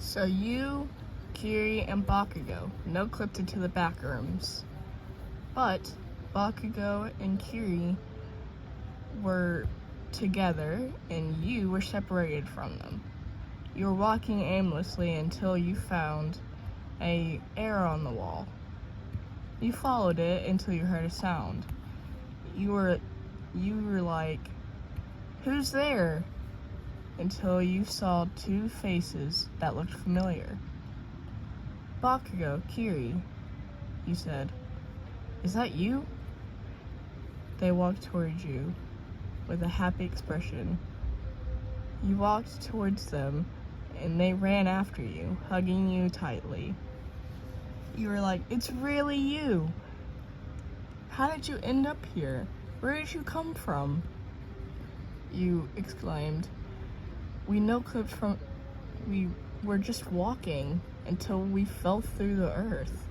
So you, Kiri, and Bakugo no-clipped into the backrooms. But Bakugo and Kiri were together and you were separated from them. You were walking aimlessly until you found an arrow on the wall. You followed it until you heard a sound. You were like, "Who's there?" Until you saw two faces that looked familiar. "Bakugo, Kiri," you said. "Is that you?" They walked towards you with a happy expression. You walked towards them and they ran after you, hugging you tightly. You were like, "It's really you! How did you end up here? Where did you come from?" You exclaimed. We were just walking until we fell through the earth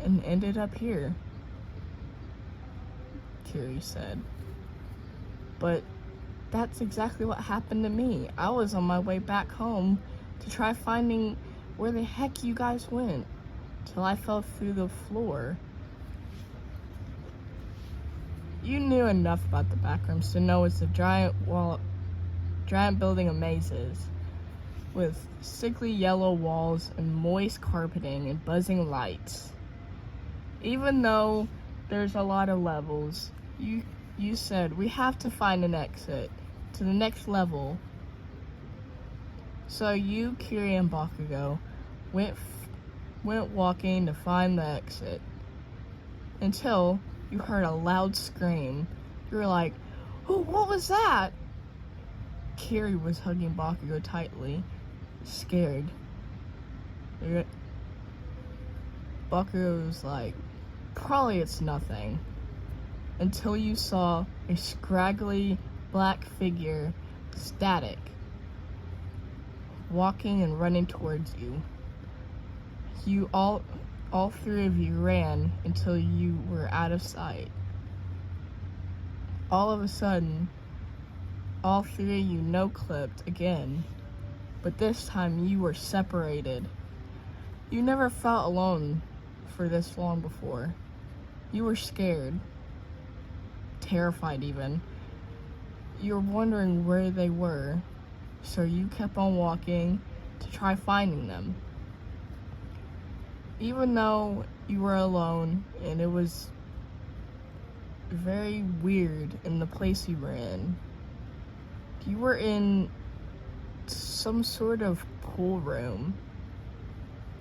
and ended up here," Kiri said. "But that's exactly what happened to me. I was on my way back home to try finding where the heck you guys went, till I fell through the floor." You knew enough about the backrooms to know it's a giant building of mazes, with sickly yellow walls and moist carpeting and buzzing lights. Even though there's a lot of levels, you said, "We have to find an exit to the next level." So you, Kiri, and Bakugo went walking to find the exit until you heard a loud scream. You were like, "Oh, what was that?" Kiri was hugging Bakugo tightly, scared. Bakugo was like, "Probably it's nothing," until you saw a scraggly black figure, static, walking and running towards you. You all three of you ran until you were out of sight. All of a sudden, all three of you no-clipped again, but this time you were separated. You never felt alone for this long before. You were scared, terrified even. You were wondering where they were, so you kept on walking to try finding them. Even though you were alone and it was very weird in the place you were in. You were in some sort of pool room.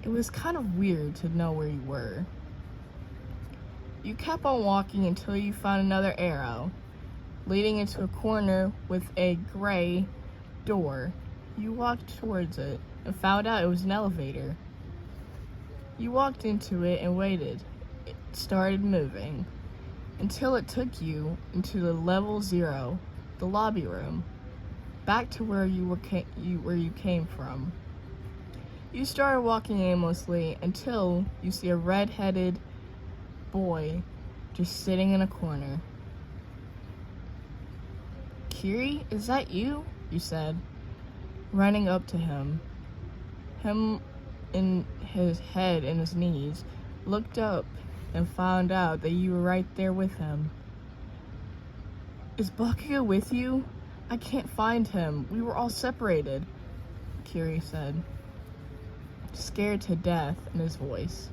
It was kind of weird to know where you were. You kept on walking until you found another arrow, leading into a corner with a gray door. You walked towards it and found out it was an elevator. You walked into it and waited. It started moving until it took you into the level 0, the lobby room, back to where you came from. You started walking aimlessly until you see a red-headed boy just sitting in a corner. "Kiri, is that you?" you said, running up to him. Him in his head and his knees looked up and found out that you were right there with him. "Is Bakugo with you? I can't find him. We were all separated," Kiri said, scared to death in his voice.